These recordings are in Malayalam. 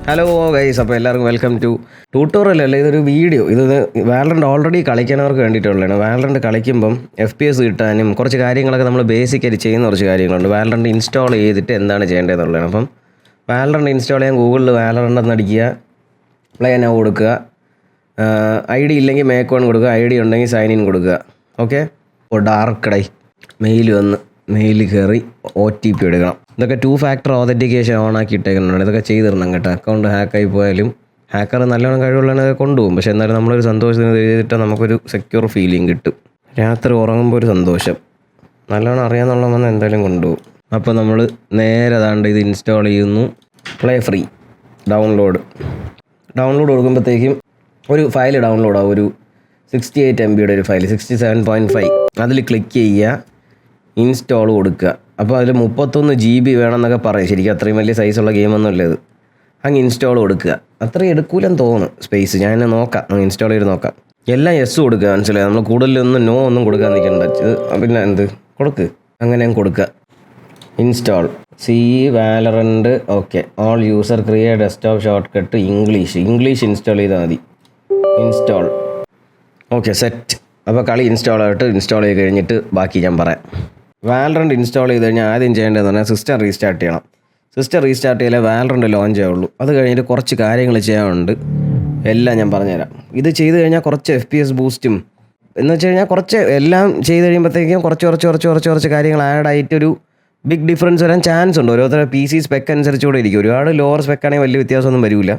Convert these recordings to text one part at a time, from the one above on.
ഹലോ ഗൈസ്, അപ്പോൾ എല്ലാവർക്കും വെൽക്കം ടു ട്യൂട്ടോറിയൽ അല്ല, ഇതൊരു വീഡിയോ. ഇത് വാലറന്റ് ഓൾറെഡി കളിക്കുന്നവർക്ക് വേണ്ടിയിട്ടുള്ളതാണ്. വാലറന്റ് കളിക്കുമ്പം FPS കിട്ടാനും കുറച്ച് കാര്യങ്ങളൊക്കെ നമ്മൾ ബേസിക്കായിട്ട് ചെയ്യുന്ന കുറച്ച് കാര്യങ്ങളുണ്ട്. വാലറന്റ് ഇൻസ്റ്റാൾ ചെയ്തിട്ട് എന്താണ് ചെയ്യേണ്ടതെന്നുള്ളതാണ്. അപ്പം വാലറന്റ് ഇൻസ്റ്റാൾ ചെയ്യാൻ ഗൂഗിളിൽ വാലറന്റ് എന്ന് അടിക്കുക, പ്ലേ നൗ കൊടുക്കുക, ID ഇല്ലെങ്കിൽ മേക്ക് വൺ കൊടുക്കുക, ID ഉണ്ടെങ്കിൽ സൈൻ ഇൻ കൊടുക്കുക. ഓക്കെ, ഡാർക്ക് ഡൈ മെയിൽ കയറി OTP എടുക്കണം. ഇതൊക്കെ 2 ഫാക്ടർ ഓതൻറ്റിക്കേഷൻ ഓൺ ആക്കി ഇട്ടേക്കുന്നുണ്ട്. ഇതൊക്കെ ചെയ്തിടണം കേട്ടോ. അക്കൗണ്ട് ഹാക്കായി പോയാലും ഹാക്കർ നല്ലോണം കഴിവുള്ളതൊക്കെ കൊണ്ടുപോകും. പക്ഷേ എന്നാലും നമ്മളൊരു സന്തോഷത്തിന് ചെയ്തിട്ട് നമുക്കൊരു സെക്യൂർ ഫീലിംഗ് കിട്ടും. രാത്രി ഉറങ്ങുമ്പോൾ ഒരു സന്തോഷം, നല്ലോണം അറിയാമെന്നുള്ളതെന്ന് എന്തായാലും കൊണ്ടുപോകും. അപ്പോൾ നമ്മൾ നേരെ അതാണ്ട് ഇത് ഇൻസ്റ്റാൾ ചെയ്യുന്നു. പ്ലേ ഫ്രീ ഡൗൺലോഡ് കൊടുക്കുമ്പോഴത്തേക്കും ഒരു ഫയൽ ഡൗൺലോഡ് ആവും. ഒരു 68 MB ഒരു ഫയൽ, 67.5. അതിൽ ക്ലിക്ക് ചെയ്യുക, ഇൻസ്റ്റാൾ കൊടുക്കുക. അപ്പോൾ അതിൽ 31 GB വേണമെന്നൊക്കെ പറയും. ശരിക്കും അത്രയും വലിയ സൈസുള്ള ഗെയിമൊന്നും അല്ല ഇത്. അങ്ങ് ഇൻസ്റ്റാൾ കൊടുക്കുക. അത്രയും എടുക്കൂലെന്ന് തോന്നുന്നു സ്പേസ്. ഞാൻ നോക്കാം, ഇൻസ്റ്റാൾ ചെയ്ത് നോക്കാം. എല്ലാം യെസ് കൊടുക്കുക, മനസ്സിലായി. നമ്മൾ കൂടുതലൊന്നും നോ ഒന്നും കൊടുക്കാൻ നിൽക്കണ്ട. പിന്നെ എന്ത് കൊടുക്ക്, അങ്ങനെ കൊടുക്കുക. Install Valorant. Okay, all user create desktop short cut English install ചെയ്താൽ മതി. ഇൻസ്റ്റാൾ. Okay, set. അപ്പോൾ കളി ഇൻസ്റ്റാൾ ചെയ്ത് കഴിഞ്ഞിട്ട് ബാക്കി ഞാൻ പറയാം. വാലറന്റ് ഇൻസ്റ്റാൾ ചെയ്ത് കഴിഞ്ഞാൽ ആദ്യം ചെയ്യേണ്ടതെന്ന് പറഞ്ഞാൽ സിസ്റ്റം റീസ്റ്റാർട്ട് ചെയ്യണം. സിസ്റ്റം റീസ്റ്റാർട്ട് ചെയ്താലേ വാലറന്റ് ലോഞ്ച് ആവുള്ളൂ. അത് കഴിഞ്ഞിട്ട് കുറച്ച് കാര്യങ്ങൾ ചെയ്യാനുണ്ട്, എല്ലാം ഞാൻ പറഞ്ഞുതരാം. ഇത് ചെയ്ത് കഴിഞ്ഞാൽ കുറച്ച് FPS ബൂസ്റ്റും എന്ന് വെച്ച് കഴിഞ്ഞാൽ കുറച്ച് എല്ലാം ചെയ്ത് കഴിയുമ്പോഴത്തേക്കും കുറച്ച് കാര്യങ്ങൾ ആഡ് ആയിട്ടൊരു ബിഗ് ഡിഫറൻസ് വരാൻ ചാൻസ് ഉണ്ട്. ഓരോരുത്തരുടെ PC സ്പെക്ക് അനുസരിച്ചുകൂടെ ഇരിക്കും. ഒരുപാട് ലോവർ സ്പെക്കാണെങ്കിൽ വലിയ വ്യത്യാസമൊന്നും വരില്ല,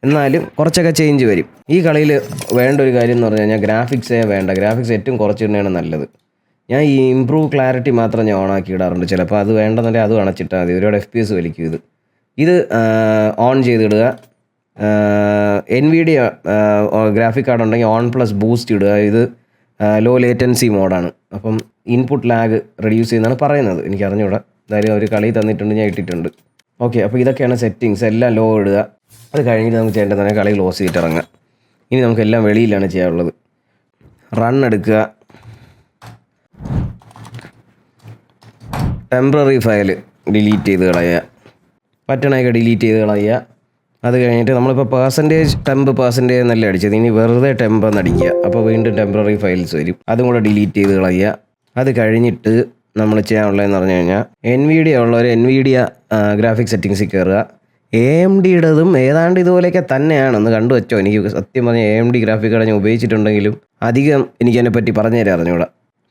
എന്നാലും കുറച്ചൊക്കെ ചേഞ്ച് വരും. ഈ കളിയിൽ വേണ്ട ഒരു കാര്യം എന്ന് പറഞ്ഞു കഴിഞ്ഞാൽ ഗ്രാഫിക്സേ വേണ്ട. ഗ്രാഫിക്സ് ഏറ്റവും കുറച്ചിടുന്നതാണ് നല്ലത്. ഞാൻ ഈ ഇംപ്രൂവ് ക്ലാരിറ്റി മാത്രം ഞാൻ ഓണാക്കി ഇടാറുണ്ട്. ചിലപ്പോൾ അത് വേണ്ടെന്നുണ്ടെങ്കിൽ അത് അണച്ചിട്ടാൽ മതി. ഒരുപാട് FPS വലിക്കും. ഇത് ഓൺ ചെയ്തിടുക. NVIDIA ഗ്രാഫിക് കാർഡ് ഉണ്ടെങ്കിൽ ഓൺ പ്ലസ് ബൂസ്റ്റ് ഇടുക. ഇത് ലോ ലേറ്റൻസി മോഡാണ്. അപ്പം ഇൻപുട്ട് ലാഗ് റെഡ്യൂസ് ചെയ്യുന്നതാണ് പറയുന്നത്. എനിക്ക് അറിഞ്ഞൂടാ, എന്തായാലും ഒരു കളി തന്നിട്ടുണ്ട്, ഞാൻ ഇട്ടിട്ടുണ്ട്. ഓക്കെ, അപ്പോൾ ഇതൊക്കെയാണ് സെറ്റിങ്സ്. എല്ലാം ലോ ഇടുക. അത് കഴിഞ്ഞിട്ട് നമുക്ക് ചെയ്യേണ്ടത് കളി ക്ലോസ് ചെയ്തിട്ട് ഇറങ്ങുക. ഇനി നമുക്കെല്ലാം വെളിയിലാണ് ചെയ്യാനുള്ളത്. റൺ എടുക്കുക. ടെമ്പററി ഫയൽ ഡിലീറ്റ് ചെയ്ത് കളയുക, പറ്റണയൊക്കെ ഡിലീറ്റ് ചെയ്ത് കളയുക. അത് കഴിഞ്ഞിട്ട് നമ്മളിപ്പോൾ പെർസെൻറ്റേജ് എന്നല്ല അടിച്ചത്, ഇനി വെറുതെ ടെമ്പ് എന്ന് അടിക്കുക. അപ്പോൾ വീണ്ടും ടെമ്പററി ഫയൽസ് വരും, അതും കൂടെ ഡിലീറ്റ് ചെയ്ത് കളയുക. അത് കഴിഞ്ഞിട്ട് നമ്മൾ ചെയ്യാനുള്ളതെന്ന് പറഞ്ഞു കഴിഞ്ഞാൽ NVIDIA ഉള്ളവർ NVIDIA ഗ്രാഫിക് സെറ്റിങ്സിൽ കയറുക. AMDയുടേതും ഏതാണ്ട് ഇതുപോലെയൊക്കെ തന്നെയാണ്, ഒന്ന് കണ്ടു വെച്ചോ. എനിക്ക് സത്യം പറഞ്ഞാൽ AMD ഗ്രാഫിക് കാർഡ് ഞാൻ ഉപയോഗിച്ചിട്ടുണ്ടെങ്കിലും അധികം എനിക്കതിനെപ്പറ്റി പറഞ്ഞു തരാൻ അറിഞ്ഞൂടാ.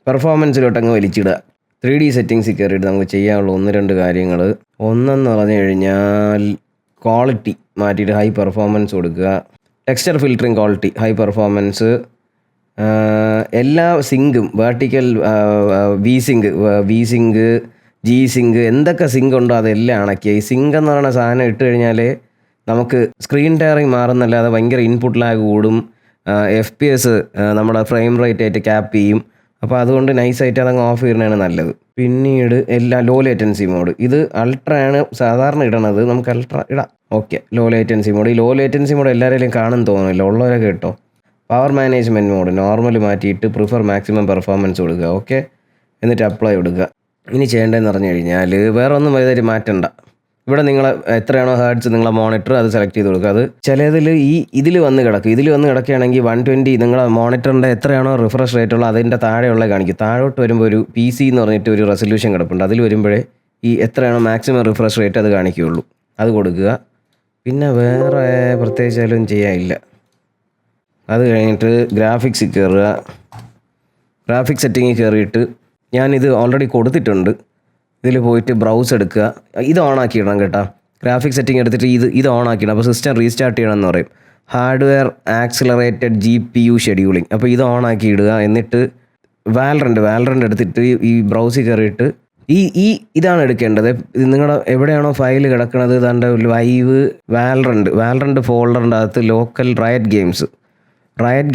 പെർഫോമൻസിലോട്ടങ്ങ് വലിച്ചിടുക. 3D സെറ്റിങ്സിൽ കയറിയിട്ട് നമുക്ക് ചെയ്യാനുള്ള 1-2 കാര്യങ്ങൾ. ഒന്നെന്ന് പറഞ്ഞു കഴിഞ്ഞാൽ ക്വാളിറ്റി മാറ്റിയിട്ട് ഹൈ പെർഫോമൻസ് കൊടുക്കുക. Texture filtering quality high performance. എല്ലാ സിങ്കും vertical V sync G sync എന്തൊക്കെ സിങ്ക് ഉണ്ടോ അതെല്ലാം അണക്കുക. ഈ സിങ്ക് എന്ന് പറയുന്ന സാധനം ഇട്ട് കഴിഞ്ഞാൽ നമുക്ക് സ്ക്രീൻ ടയറിങ് മാറുന്നല്ലാതെ ഭയങ്കര ഇൻപുട്ട് ലാഗ് കൂടും. FPS നമ്മുടെ ഫ്രെയിം റേറ്റ് ആയിട്ട് ക്യാപ്പ് ചെയ്യും. അപ്പോൾ അതുകൊണ്ട് നൈസായിട്ട് അതങ്ങ് ഓഫ് ചെയ്യുന്നതാണ് നല്ലത്. പിന്നീട് എല്ലാം ലോ ലേറ്റൻസി മോഡ്. ഇത് അൾട്രയാണ് സാധാരണ ഇടണത്, നമുക്ക് അൾട്ര ഇടാം. Okay, low latency mode. ഈ ലോ ലേറ്റൻസി മോഡ് എല്ലാവരെയും കാണും തോന്നുന്നില്ല, ഉള്ളവരൊക്കെ കേട്ടോ. പവർ മാനേജ്മെൻറ്റ് മോഡ് നോർമൽ മാറ്റിയിട്ട് പ്രിഫർ മാക്സിമം പെർഫോമൻസ് കൊടുക്കുക. ഓക്കെ, എന്നിട്ട് അപ്ലൈ കൊടുക്കുക. ഇനി ചെയ്യേണ്ടതെന്ന് പറഞ്ഞു കഴിഞ്ഞാൽ വേറെ ഒന്നും വലുതായിട്ട് മാറ്റണ്ട. ഇവിടെ നിങ്ങൾ എത്രയാണോ ഹേർട്സ് നിങ്ങളെ മോണിറ്റർ അത് സെലക്ട് ചെയ്ത് കൊടുക്കുക. അത് ചിലതിൽ ഇതിൽ വന്ന് കിടക്കുകയാണെങ്കിൽ 120 നിങ്ങളെ മോണിറ്ററിൻ്റെ എത്രയാണോ റിഫ്രഷ് റേറ്റ് ഉള്ളത് അതിൻ്റെ താഴെയുള്ള കാണിക്കും. താഴോട്ട് വരുമ്പോൾ ഒരു PC എന്ന് പറഞ്ഞിട്ട് ഒരു റെസൊല്യൂഷൻ കിടപ്പുണ്ട്. അതിൽ വരുമ്പോഴേ ഈ എത്രയാണോ മാക്സിമം റിഫ്രഷ് റേറ്റ് അത് കാണിക്കുകയുള്ളൂ. അത് കൊടുക്കുക. പിന്നെ വേറെ പ്രത്യേകിച്ചാലും ചെയ്യാനില്ല. അത് കഴിഞ്ഞിട്ട് ഗ്രാഫിക്സിൽ കയറുക. ഗ്രാഫിക്സ് സെറ്റിങ്ങിൽ കയറിയിട്ട് ഞാനിത് ഓൾറെഡി കൊടുത്തിട്ടുണ്ട്. ഇതിൽ പോയിട്ട് ബ്രൗസ് എടുക്കുക. ഇത് ഓണാക്കി ഇടണം കേട്ടോ. ഗ്രാഫിക് സെറ്റിംഗ് എടുത്തിട്ട് ഇത് ഓണാക്കി ഇടണം. അപ്പോൾ സിസ്റ്റം റീസ്റ്റാർട്ട് ചെയ്യണമെന്ന് പറയും. Hardware accelerated GPU scheduling. അപ്പോൾ ഇത് ഓണാക്കി ഇടുക. എന്നിട്ട് വാലറന്റ് എടുത്തിട്ട് ഈ ബ്രൗസിൽ കയറിയിട്ട് ഇതാണ് എടുക്കേണ്ടത്. ഇത് നിങ്ങളുടെ എവിടെയാണോ ഫയൽ കിടക്കുന്നത് ഇതാണ്ട് ലൈവ് വാലറന്റ് ഫോൾഡറിൻ്റെ അകത്ത് ലോക്കൽ റയറ്റ്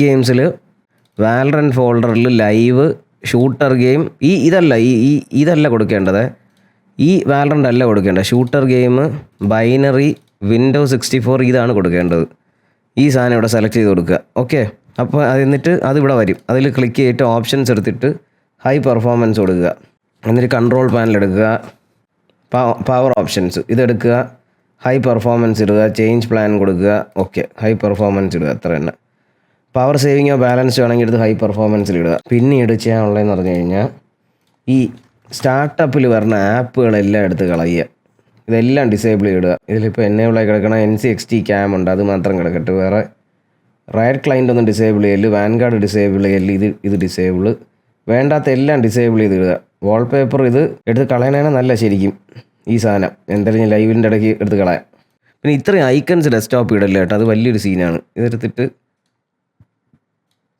ഗെയിംസിൽ വാലറന്റ് ഫോൾഡറിൽ ലൈവ് ഷൂട്ടർ ഗെയിം ഇതല്ല കൊടുക്കേണ്ടത്. ഈ വാലറന്റ് അല്ല കൊടുക്കേണ്ടത്. ഷൂട്ടർ ഗെയിം ബൈനറി Windows 64 ഇതാണ് കൊടുക്കേണ്ടത്. ഈ സാധനം ഇവിടെ സെലക്ട് ചെയ്ത് കൊടുക്കുക. ഓക്കെ, അപ്പോൾ എന്നിട്ട് അതിവിടെ വരും. അതിൽ ക്ലിക്ക് ചെയ്തിട്ട് ഓപ്ഷൻസ് എടുത്തിട്ട് ഹൈ പെർഫോമൻസ് കൊടുക്കുക. എന്നിട്ട് കൺട്രോൾ പാനൽ എടുക്കുക. പവർ ഓപ്ഷൻസ് ഇതെടുക്കുക. ഹൈ പെർഫോമൻസ് ഇടുക, ചേഞ്ച് പ്ലാൻ കൊടുക്കുക, ഓക്കെ ഹൈ പെർഫോമൻസ് ഇടുക, അത്ര തന്നെ. പവർ സേവിങ്ങോ ബാലൻസ് വേണമെങ്കിൽ എടുത്ത് ഹൈ പെർഫോമൻസിൽ ഇടുക. പിന്നീട് ചെയ്യാനുള്ളതെന്ന് പറഞ്ഞു കഴിഞ്ഞാൽ ഈ സ്റ്റാർട്ടപ്പിൽ വരുന്ന ആപ്പുകളെല്ലാം എടുത്ത് കളയുക, ഇതെല്ലാം ഡിസേബിൾ ചെയ്തിടുക. ഇതിലിപ്പോൾ എനേബിളായി കിടക്കണ NCXT ക്യാം ഉണ്ട്, അത് മാത്രം കിടക്കട്ടെ. വേറെ റൈറ്റ് ക്ലൈൻ്റ് ഒന്നും ഡിസേബിൾ ചെയ്യല്, വാൻഗാർഡ് ഡിസേബിൾ ചെയ്യല്, ഇത് ഡിസേബിൾ, വേണ്ടാത്ത എല്ലാം ഡിസേബിൾ ചെയ്തിടുക. വാൾപേപ്പർ ഇത് എടുത്ത് കളയാനാണ് നല്ല ശരിക്കും ഈ സാധനം, എന്തായാലും ലൈവിൻ്റെ ഇടയ്ക്ക് എടുത്ത് കളയാം. പിന്നെ ഇത്രയും ഐക്കൺസ് ഡെസ്ക്ടോപ്പ് ഇടല്ല കേട്ടോ, അത് വലിയൊരു സീനാണ്. ഇതെടുത്തിട്ട്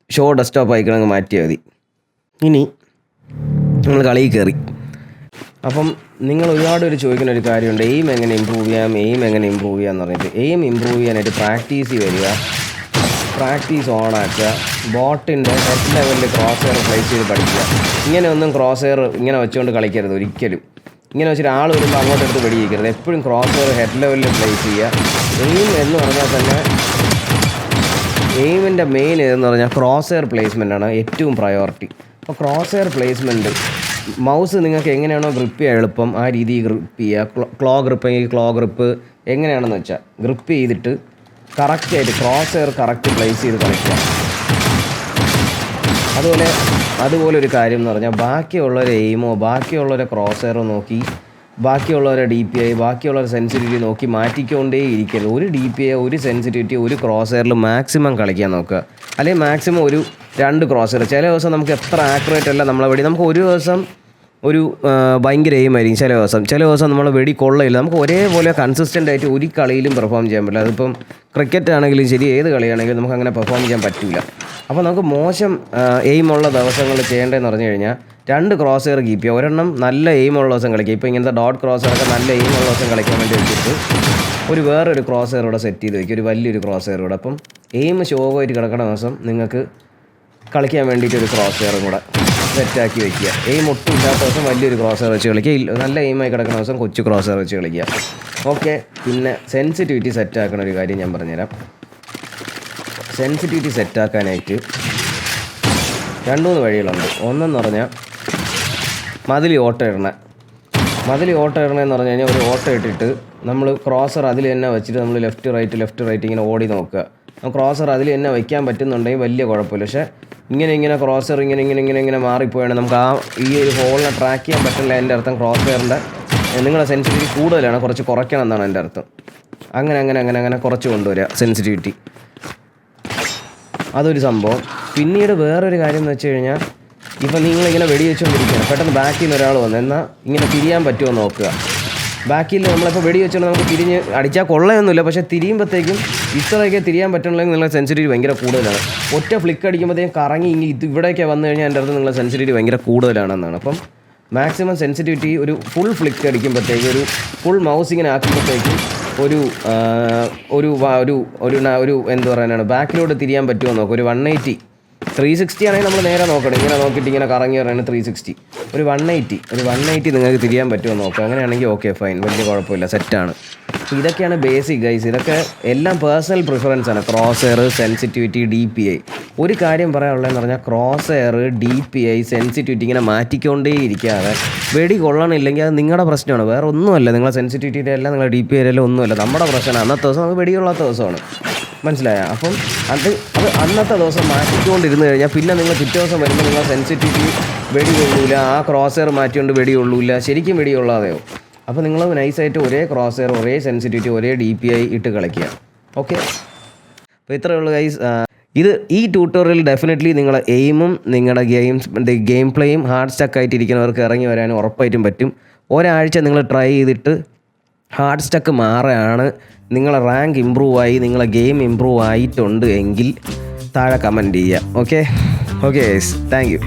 ഷോ ഡെസ്ക്ടോപ്പ് ഐക്കൺ അങ്ങ് മാറ്റിയാൽ മതി. ഇനി നമ്മൾ കളിയിൽ കയറി. അപ്പം നിങ്ങൾ ഒരുപാട് ചോദിക്കുന്ന ഒരു കാര്യമുണ്ട്, എയിം എങ്ങനെ ഇമ്പ്രൂവ് ചെയ്യാമെന്ന് പറഞ്ഞിട്ട്. എയിം ഇമ്പ്രൂവ് ചെയ്യാനായിട്ട് പ്രാക്ടീസ് വരിക, പ്രാക്ടീസ് ഓണാക്കുക, ബോട്ടിൻ്റെ ഹെഡ് ലെവലിൽ ക്രോസ് എയർ പ്ലേസ് ചെയ്ത് പഠിക്കുക. ഇങ്ങനെ ഒന്നും ക്രോസ് എയർ ഇങ്ങനെ വെച്ചുകൊണ്ട് കളിക്കരുത് ഒരിക്കലും. ഇങ്ങനെ വെച്ചിട്ട് ആൾ വരുമ്പോൾ അങ്ങോട്ടെടുത്ത് വെടിയിക്കരുത്. എപ്പോഴും ക്രോസ് എയർ ഹെഡ് ലെവലിൽ പ്ലേസ് ചെയ്യുക. എയിം എന്ന് പറഞ്ഞാൽ തന്നെ എയിമിൻ്റെ മെയിൻ ഇതെന്ന് പറഞ്ഞാൽ ക്രോസ് എയർ പ്ലേസ്മെൻറ്റാണ് ഏറ്റവും പ്രയോറിറ്റി. അപ്പോൾ ക്രോസ് എയർ പ്ലേസ്മെൻറ്റ് മൗസ് നിങ്ങൾക്ക് എങ്ങനെയാണോ ഗ്രിപ്പ് ചെയ്യാൻ എളുപ്പം ആ രീതിയിൽ ഗ്രിപ്പ് ചെയ്യുക. ക്ലോ ഗ്രിപ്പ് എങ്ങനെയാണെന്ന് വെച്ചാൽ ഗ്രിപ്പ് ചെയ്തിട്ട് കറക്റ്റായിട്ട് ക്രോസ് എയർ കറക്റ്റ് പ്ലേസ് ചെയ്ത് കളിക്കുക. അതുപോലെ ഒരു കാര്യം എന്ന് പറഞ്ഞാൽ ബാക്കിയുള്ളവരെ എയിമോ ബാക്കിയുള്ളവരെ ക്രോസ് എയറോ നോക്കി ബാക്കിയുള്ളവരെ DPI ബാക്കിയുള്ളവരെ സെൻസിറ്റിവിറ്റി നോക്കി മാറ്റിക്കൊണ്ടേ ഇരിക്കരുത്. ഒരു DPI ഒരു സെൻസിറ്റിവിറ്റി ഒരു ക്രോസ് എയറിൽ മാക്സിമം കളിക്കാൻ നോക്കുക. അല്ലെങ്കിൽ മാക്സിമം ഒരു 2 ക്രോസ് എയർ. ചില ദിവസം നമുക്ക് എത്ര ആക്യുറേറ്റ് അല്ല നമ്മളെ വെടി, നമുക്ക് ഒരു ദിവസം ഒരു ഭയങ്കര എയിമായിരിക്കും, ചില ദിവസം നമ്മൾ വെടി കൊള്ളയില്ല. നമുക്ക് ഒരേപോലെ കൺസിസ്റ്റൻ്റ് ആയിട്ട് ഒരു കളിയിലും പെർഫോം ചെയ്യാൻ പറ്റില്ല. അതിപ്പം ക്രിക്കറ്റ് ആണെങ്കിലും ശരി, ഏത് കളിയാണെങ്കിലും നമുക്ക് അങ്ങനെ പെർഫോം ചെയ്യാൻ പറ്റില്ല. അപ്പോൾ നമുക്ക് മോശം എയിമുള്ള ദിവസങ്ങളിൽ ചെയ്യേണ്ടതെന്ന് പറഞ്ഞു കഴിഞ്ഞാൽ 2 ക്രോസ് എയർ കീപ്പ് ചെയ്യുക. ഒരെണ്ണം നല്ല എയിമുള്ള ദിവസം കളിക്കുക. ഇപ്പോൾ ഇങ്ങനത്തെ ഡോട്ട് ക്രോസ് എയറൊക്കെ നല്ല എയിമുള്ള ദിവസം കളിക്കാൻ വേണ്ടി വെച്ചിട്ട് വേറൊരു ക്രോസ് എയർ കൂടെ സെറ്റ് ചെയ്ത് വയ്ക്കും, ഒരു വലിയൊരു ക്രോസ് എയർ കൂടെ. അപ്പം എയിം ശോകമായിട്ട് കിടക്കുന്ന ദിവസം നിങ്ങൾക്ക് കളിക്കാൻ വേണ്ടിയിട്ട് ഒരു ക്രോസ് എയറും കൂടെ സെറ്റാക്കി വയ്ക്കുക. എയിം ഒട്ടും ഇല്ലാത്ത ദിവസം വലിയൊരു ക്രോസ് എയർ വെച്ച് കളിക്കുക, നല്ല എയിമായി കിടക്കുന്ന ദിവസം കൊച്ചു ക്രോസ് എയർ വെച്ച് കളിക്കുക. ഓക്കെ. പിന്നെ സെൻസിറ്റിവിറ്റി സെറ്റാക്കണ ഒരു കാര്യം ഞാൻ പറഞ്ഞുതരാം. സെൻസിറ്റിവിറ്റി സെറ്റാക്കാനായിട്ട് 2-3 വഴികളുണ്ട്. ഒന്നെന്ന് പറഞ്ഞാൽ മതിൽ ഓട്ട ഇടണമെന്ന് പറഞ്ഞു കഴിഞ്ഞാൽ ഒരു ഓട്ട ഇട്ടിട്ട് നമ്മൾ ക്രോസർ അതിൽ തന്നെ വെച്ചിട്ട് നമ്മൾ ലെഫ്റ്റ് റൈറ്റ് ഇങ്ങനെ ഓടി നോക്കുക. ക്രോസർ അതിൽ തന്നെ വയ്ക്കാൻ പറ്റുന്നുണ്ടെങ്കിൽ വലിയ കുഴപ്പമില്ല. പക്ഷേ ഇങ്ങനെ ക്രോസർ ഇങ്ങനെ മാറിപ്പോയാണ് നമുക്ക് ഈ ഒരു ഹോളിനെ ട്രാക്ക് ചെയ്യാൻ പറ്റില്ല. എൻ്റെ അർത്ഥം ക്രോസ് എയറിൻ്റെ നിങ്ങളുടെ സെൻസിറ്റിവിറ്റി കൂടുതലാണ്, കുറച്ച് കുറയ്ക്കണം എന്നാണ് എൻ്റെ അർത്ഥം. അങ്ങനെ കുറച്ച് കൊണ്ടുവരിക സെൻസിറ്റിവിറ്റി, അതൊരു സംഭവം. പിന്നീട് വേറൊരു കാര്യം എന്ന് വെച്ച് കഴിഞ്ഞാൽ, ഇപ്പം നിങ്ങളിങ്ങനെ വെടി വെച്ചുകൊണ്ടിരിക്കുകയാണ്, പെട്ടെന്ന് ബാക്കിൽ നിന്ന് ഒരാൾ വന്നു എന്നാൽ ഇങ്ങനെ തിരിയാൻ പറ്റുമോ നോക്കുക. ബാക്കിൽ നമ്മളിപ്പോൾ വെടി വെച്ചുകൊണ്ട് നമുക്ക് തിരിഞ്ഞ് അടിച്ചാൽ കൊള്ളയൊന്നുമില്ല, പക്ഷേ തിരിയുമ്പോഴത്തേക്കും ഇത്രയൊക്കെ തിരിയാൻ പറ്റണമെങ്കിൽ നിങ്ങളുടെ സെൻസിറ്റിവിറ്റി ഭയങ്കര കൂടുതലാണ്. ഒറ്റ ഫ്ലിക്ക് അടിക്കുമ്പോഴത്തേക്കും കറങ്ങി ഇവിടേക്ക് വന്നു കഴിഞ്ഞാൽ എൻ്റെ അടുത്ത് നിങ്ങളുടെ സെൻസിറ്റിവിറ്റി ഭയങ്കര കൂടുതലാണെന്നാണ്. അപ്പം മാക്സിമം സെൻസിറ്റിവിറ്റി ഒരു ഫുൾ ഫ്ലിക്ക് അടിക്കുമ്പോഴത്തേക്ക്, ഒരു ഫുൾ മൗസ് ഇങ്ങനെ ആക്കുമ്പോഴത്തേക്കും ഒരു എന്ത് പറയാനാണ് ബാക്കിലോട്ട് തിരിയാൻ പറ്റുമോ നോക്കുക. ഒരു 180 360 ആണെങ്കിൽ നമ്മൾ നേരെ നോക്കണം, ഇങ്ങനെ നോക്കിയിട്ട് ഇങ്ങനെ കറങ്ങി പറയുന്നത് 360. ഒരു 180 നിങ്ങൾക്ക് തിരിയാൻ പറ്റുമോ നോക്കുക. അങ്ങനെയാണെങ്കിൽ ഓക്കെ ഫൈൻ, വലിയ കുഴപ്പമില്ല, സെറ്റാണ്. ഇതൊക്കെയാണ് ബേസിക് ഗൈസ്. ഇതൊക്കെ എല്ലാം പേഴ്സണൽ പ്രിഫറൻസ് ആണ്. Cross air, sensitivity, DPI. ഒരു കാര്യം പറയാനുള്ളതെന്ന് പറഞ്ഞാൽ ക്രോസ് എയർ, DPI, സെൻസിറ്റിവിറ്റി ഇങ്ങനെ മാറ്റിക്കൊണ്ടേ ഇരിക്കാതെ വെടി കൊള്ളണില്ലെങ്കിൽ അത് നിങ്ങളുടെ പ്രശ്നമാണ്, വേറെ ഒന്നുമല്ല. നിങ്ങളുടെ സെൻസിറ്റിവിറ്റിയുടെ എല്ലാം നിങ്ങളുടെ DPI എല്ലാം ഒന്നുമല്ല, നമ്മുടെ പ്രശ്നമാണ്. അന്നത്തെ ദിവസം നമുക്ക് വെടികൊള്ളാത്ത ദിവസമാണ്, മനസ്സിലായ? അപ്പം അത് അന്നത്തെ ദിവസം മാറ്റിക്കൊണ്ടിരുന്ന് കഴിഞ്ഞാൽ പിന്നെ നിങ്ങൾ പിറ്റേ ദിവസം വരുമ്പോൾ നിങ്ങൾ സെൻസിറ്റിവിറ്റി വെടി കൊള്ളൂല, ആ ക്രോസ് എയർ മാറ്റിക്കൊണ്ട് വെടി കൊള്ളൂല, ശരിക്കും വെടി കൊള്ളാതെയോ. അപ്പോൾ നിങ്ങൾ നൈസായിട്ട് ഒരേ ക്രോസ് എയർ, ഒരേ സെൻസിറ്റിവിറ്റി, ഒരേ DPI ഇട്ട് കളിക്കുക. ഓക്കെ, അപ്പോൾ ഇത്രയേ ഉള്ളൂ ഗൈസ്. ഈ ട്യൂട്ടോറിയൽ ഡെഫിനറ്റ്ലി നിങ്ങളുടെ എയിമും നിങ്ങളുടെ ഗെയിം പ്ലേയും ഹാർഡ് സ്റ്റക്കായിട്ട് ഇരിക്കുന്നവർക്ക് ഇറങ്ങി വരാനും ഉറപ്പായിട്ടും പറ്റും. ഒരാഴ്ച നിങ്ങൾ ട്രൈ ചെയ്തിട്ട് ഹാർഡ് സ്റ്റക്ക് മാറുകയാണ്, നിങ്ങളെ റാങ്ക് ഇമ്പ്രൂവ് ആയി, നിങ്ങളെ ഗെയിം ഇമ്പ്രൂവ് ആയിട്ടുണ്ട് എങ്കിൽ താഴെ കമൻറ്റ് ചെയ്യുക. Okay guys, thank you.